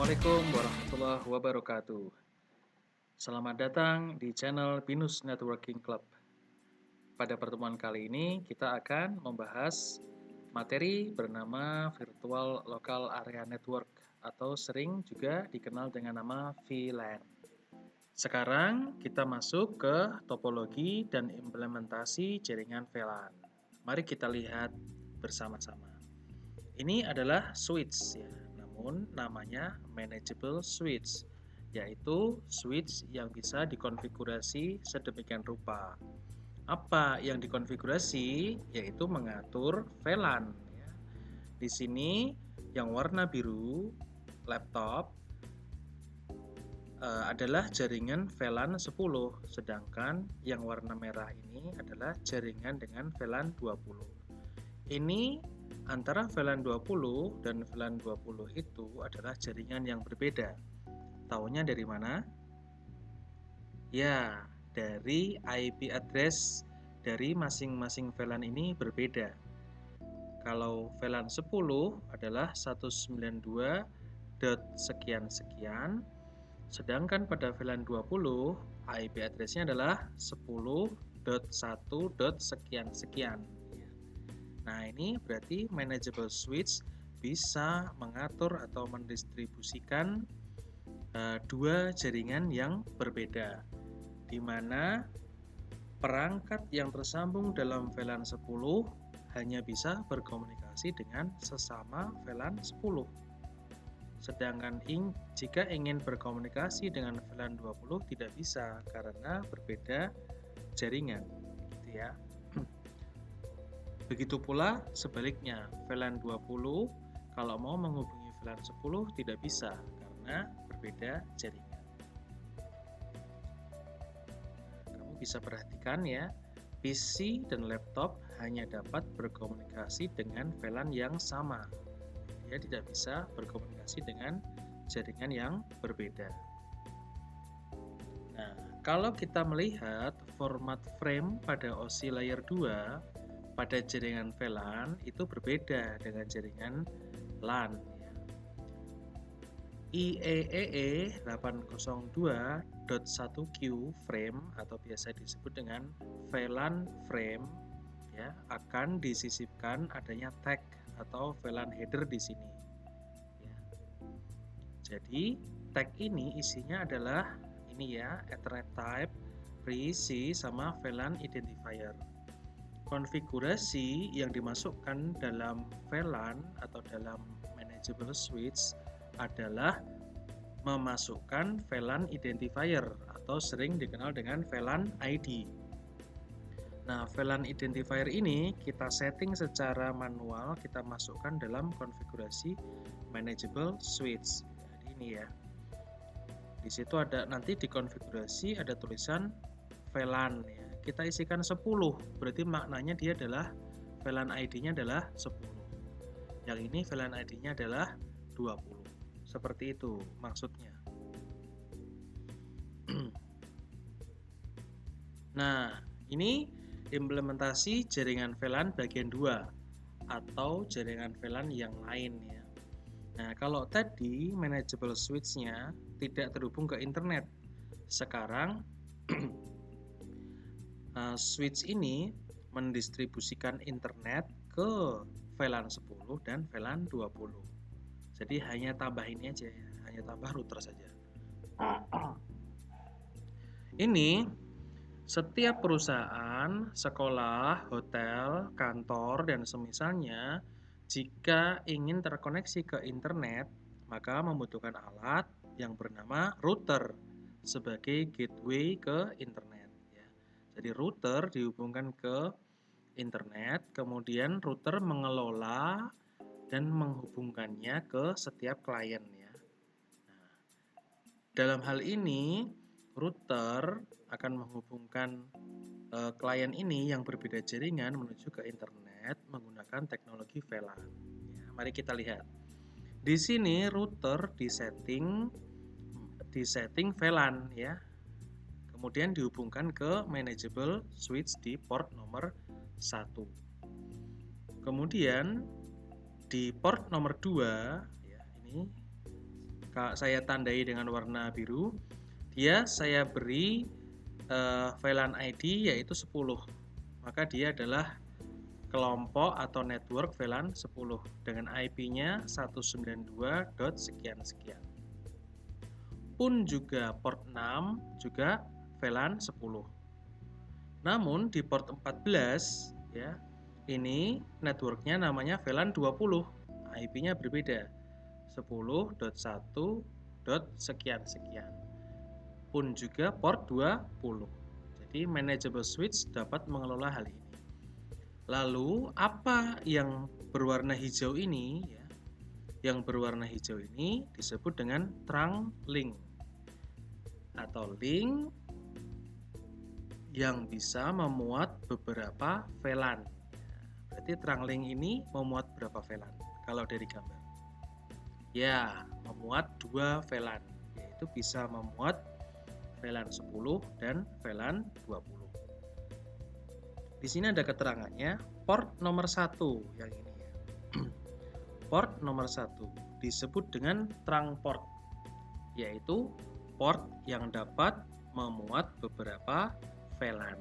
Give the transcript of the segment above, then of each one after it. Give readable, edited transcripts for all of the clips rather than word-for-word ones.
Assalamualaikum warahmatullahi wabarakatuh. Selamat datang di channel Binus Networking Club. Pada pertemuan kali ini kita akan membahas materi bernama Virtual Local Area Network atau sering juga dikenal dengan nama VLAN. Sekarang kita masuk ke topologi dan implementasi jaringan VLAN. Mari kita lihat bersama-sama. Ini adalah switch ya, namun namanya manageable switch, yaitu switch yang bisa dikonfigurasi sedemikian rupa. Apa yang dikonfigurasi? Yaitu mengatur VLAN. Ya. Di sini yang warna biru laptop adalah jaringan VLAN 10, sedangkan yang warna merah ini adalah jaringan dengan VLAN 20. Ini antara VLAN 20 dan VLAN 20 itu adalah jaringan yang berbeda. Taunya dari mana? Ya, dari IP address dari masing-masing VLAN ini berbeda. Kalau VLAN 10 adalah 192.sekian-sekian, sedangkan pada VLAN 20 IP address-nya adalah 10.1.sekian-sekian. Nah, ini berarti manageable switch bisa mengatur atau mendistribusikan dua jaringan yang berbeda, di mana perangkat yang tersambung dalam VLAN 10 hanya bisa berkomunikasi dengan sesama VLAN 10. Sedangkan jika ingin berkomunikasi dengan VLAN 20 tidak bisa karena berbeda jaringan, gitu ya. Begitu pula sebaliknya, VLAN 20 kalau mau menghubungi VLAN 10 tidak bisa karena berbeda jaringan. Kamu bisa perhatikan ya, PC dan laptop hanya dapat berkomunikasi dengan VLAN yang sama. Dia tidak bisa berkomunikasi dengan jaringan yang berbeda. Nah, kalau kita melihat format frame pada OSI layer 2 pada jaringan VLAN itu berbeda dengan jaringan LAN. IEEE 802.1Q frame atau biasa disebut dengan VLAN frame ya, akan disisipkan adanya tag atau VLAN header di sini. Ya. Jadi tag ini isinya adalah ini ya, Ethernet type, RIC sama VLAN identifier. Konfigurasi yang dimasukkan dalam VLAN atau dalam manageable switch adalah memasukkan VLAN identifier atau sering dikenal dengan VLAN ID. Nah, VLAN identifier ini kita setting secara manual, kita masukkan dalam konfigurasi manageable switch. Jadi ini ya. Di situ ada nanti di konfigurasi ada tulisan VLAN ya. Kita isikan 10, berarti maknanya dia adalah VLAN ID-nya adalah 10. Yang ini VLAN ID-nya adalah 20. Seperti itu maksudnya. Nah, ini implementasi jaringan VLAN bagian 2 atau jaringan VLAN yang lain ya. Nah, kalau tadi manageable switch-nya tidak terhubung ke internet. Sekarang switch ini mendistribusikan internet ke VLAN 10 dan VLAN 20. Jadi hanya tambah ini aja ya, hanya tambah router saja. Ini setiap perusahaan, sekolah, hotel, kantor, dan semisalnya jika ingin terkoneksi ke internet, maka membutuhkan alat yang bernama router sebagai gateway ke internet. Jadi router dihubungkan ke internet, kemudian router mengelola dan menghubungkannya ke setiap klien ya. Nah, dalam hal ini router akan menghubungkan klien ini yang berbeda jaringan menuju ke internet menggunakan teknologi VLAN. Ya, mari kita lihat. Di sini router disetting VLAN ya. Kemudian dihubungkan ke manageable switch di port nomor 1. Kemudian di port nomor 2 ya, ini saya tandai dengan warna biru, dia saya beri VLAN ID yaitu 10. Maka dia adalah kelompok atau network VLAN 10 dengan IP-nya 192. sekian-sekian. Pun juga port 6 juga VLAN 10. Namun di port 14 ya, ini networknya namanya VLAN 20. IP-nya berbeda. 10.1. sekian-sekian. Pun juga port 20. Jadi manageable switch dapat mengelola hal ini. Lalu apa yang berwarna hijau ini ya? Yang berwarna hijau ini disebut dengan trunk link atau link yang bisa memuat beberapa VLAN. Berarti trunk link ini memuat berapa VLAN? Kalau dari gambar, ya memuat 2 VLAN, yaitu bisa memuat VLAN 10 dan VLAN 20. Di sini ada keterangannya, port nomor 1 yang ini ya. Port nomor 1 disebut dengan trunk port, yaitu port yang dapat memuat beberapa VLAN.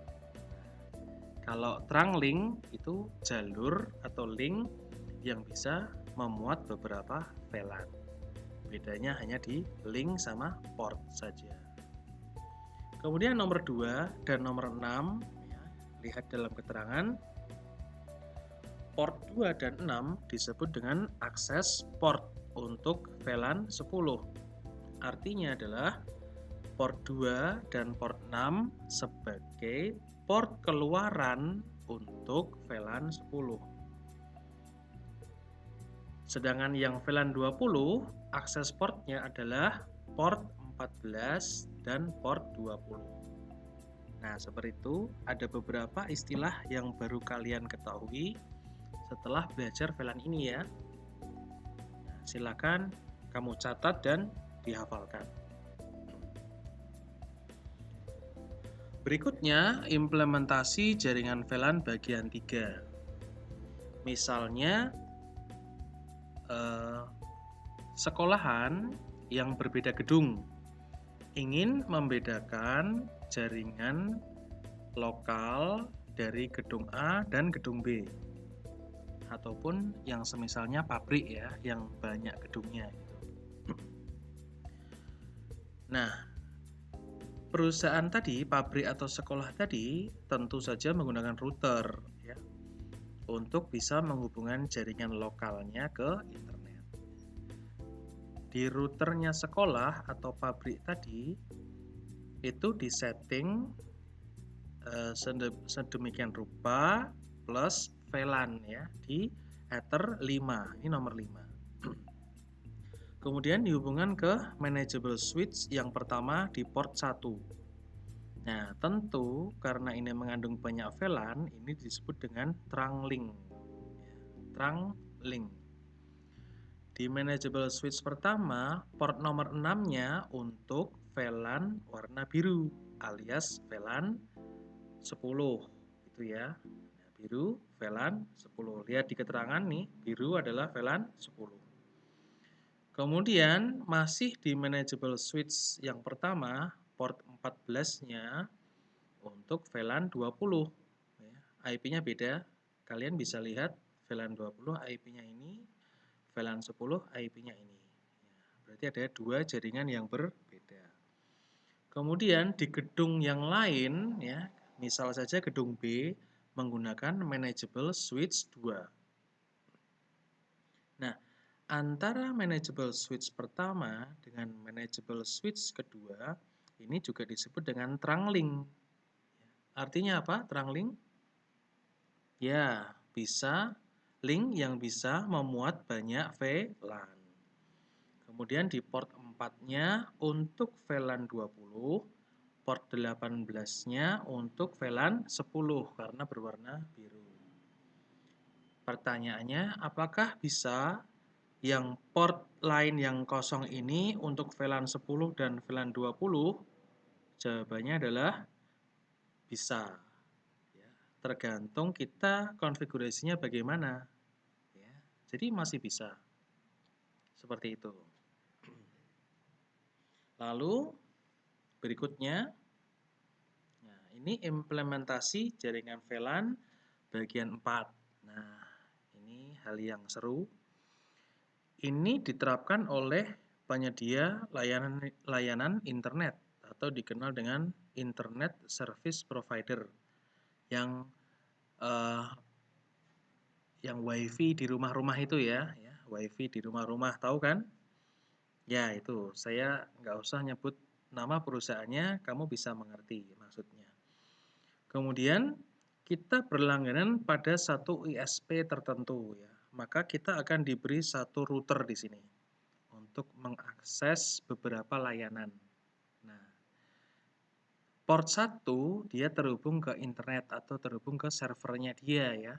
Kalau trunk link itu jalur atau link yang bisa memuat beberapa VLAN. Bedanya hanya di link sama port saja. Kemudian nomor 2 dan nomor 6 ya, lihat dalam keterangan. Port 2 dan 6 disebut dengan akses port untuk VLAN 10. Artinya adalah port 2 dan port 6 sebagai port keluaran untuk VLAN 10. Sedangkan yang VLAN 20 akses portnya adalah port 14 dan port 20. Nah, seperti itu ada beberapa istilah yang baru kalian ketahui setelah belajar VLAN ini ya. Nah, silakan kamu catat dan dihafalkan. Berikutnya, implementasi jaringan VLAN bagian 3. Misalnya, sekolahan yang berbeda gedung ingin membedakan jaringan lokal dari gedung A dan gedung B. Ataupun yang semisalnya pabrik ya, yang banyak gedungnya gitu. Nah, perusahaan tadi, pabrik atau sekolah tadi tentu saja menggunakan router ya, untuk bisa menghubungkan jaringan lokalnya ke internet. Di routernya sekolah atau pabrik tadi itu disetting sedemikian rupa plus VLAN ya di Ether 5, ini nomor 5. Kemudian dihubungkan ke manageable switch yang pertama di port 1. Nah, tentu karena ini mengandung banyak VLAN, ini disebut dengan trunk link. Trunk link. Di manageable switch pertama, port nomor 6-nya untuk VLAN warna biru alias VLAN 10 itu ya. Nah, biru VLAN 10. Lihat di keterangan nih, biru adalah VLAN 10. Kemudian masih di manageable switch yang pertama, port 14-nya untuk VLAN 20. Ya, IP-nya beda. Kalian bisa lihat VLAN 20 IP-nya ini, VLAN 10 IP-nya ini. Ya, berarti ada 2 jaringan yang berbeda. Kemudian di gedung yang lain ya, misal saja gedung B menggunakan manageable switch 2. Nah, antara manageable switch pertama dengan manageable switch kedua ini juga disebut dengan trunk link. Artinya apa? Trunk link? Ya, bisa link yang bisa memuat banyak VLAN. Kemudian di port 4-nya untuk VLAN 20, port 18-nya untuk VLAN 10 karena berwarna biru. Pertanyaannya, apakah bisa yang port lain yang kosong ini untuk VLAN 10 dan VLAN 20? Jawabannya adalah bisa. Ya, tergantung kita konfigurasinya bagaimana. Ya, jadi masih bisa. Seperti itu. Lalu berikutnya, nah, ini implementasi jaringan VLAN bagian 4. Nah, ini hal yang seru. Ini diterapkan oleh penyedia layanan internet atau dikenal dengan Internet Service Provider yang eh, WiFi di rumah-rumah itu ya, WiFi di rumah-rumah, tahu kan? Ya, itu. Saya nggak usah nyebut nama perusahaannya, kamu bisa mengerti maksudnya. Kemudian, kita berlangganan pada satu ISP tertentu ya. Maka kita akan diberi satu router di sini untuk mengakses beberapa layanan. Nah, port 1 dia terhubung ke internet atau terhubung ke servernya dia ya,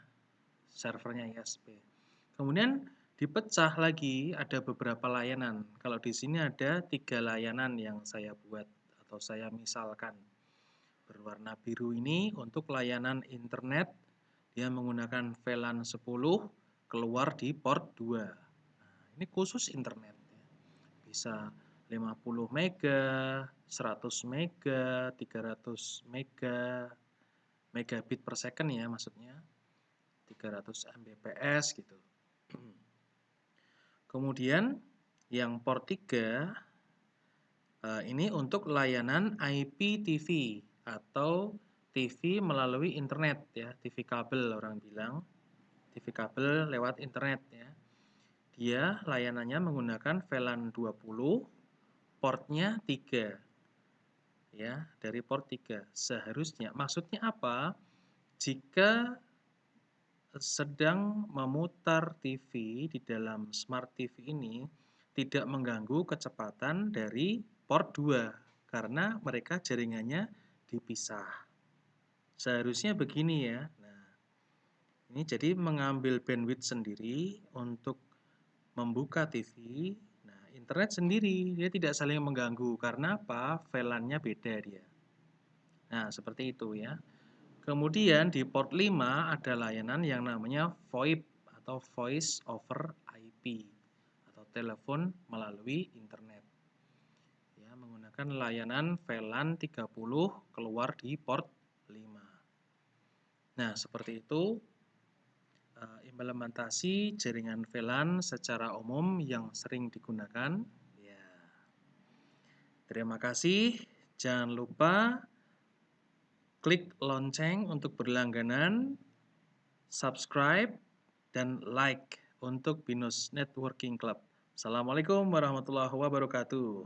servernya ISP. Kemudian dipecah lagi ada beberapa layanan. Kalau di sini ada 3 layanan yang saya buat atau saya misalkan. Berwarna biru ini untuk layanan internet, dia menggunakan VLAN 10 keluar di port 2. Nah, ini khusus internet. Bisa 50 mega, 100 mega, 300 mega, megabit per second ya maksudnya, 300 Mbps gitu. Kemudian yang port 3 ini untuk layanan IPTV atau TV melalui internet ya, TV kabel orang bilang, TV kabel lewat internet ya. Dia layanannya menggunakan VLAN 20, portnya 3 ya, dari port 3. Seharusnya maksudnya apa? Jika sedang memutar TV di dalam smart TV ini tidak mengganggu kecepatan dari port 2 karena mereka jaringannya dipisah. Seharusnya begini ya. Nah, ini jadi mengambil bandwidth sendiri untuk membuka TV. Nah, internet sendiri dia tidak saling mengganggu karena apa? VLAN-nya beda dia. Nah, seperti itu ya. Kemudian di port 5 ada layanan yang namanya VoIP atau Voice over IP atau telepon melalui internet. Ya, menggunakan layanan VLAN 30 keluar di port 5. Nah, seperti itu implementasi jaringan VLAN secara umum yang sering digunakan. Ya. Terima kasih. Jangan lupa klik lonceng untuk berlangganan, subscribe, dan like untuk Binus Networking Club. Assalamualaikum warahmatullahi wabarakatuh.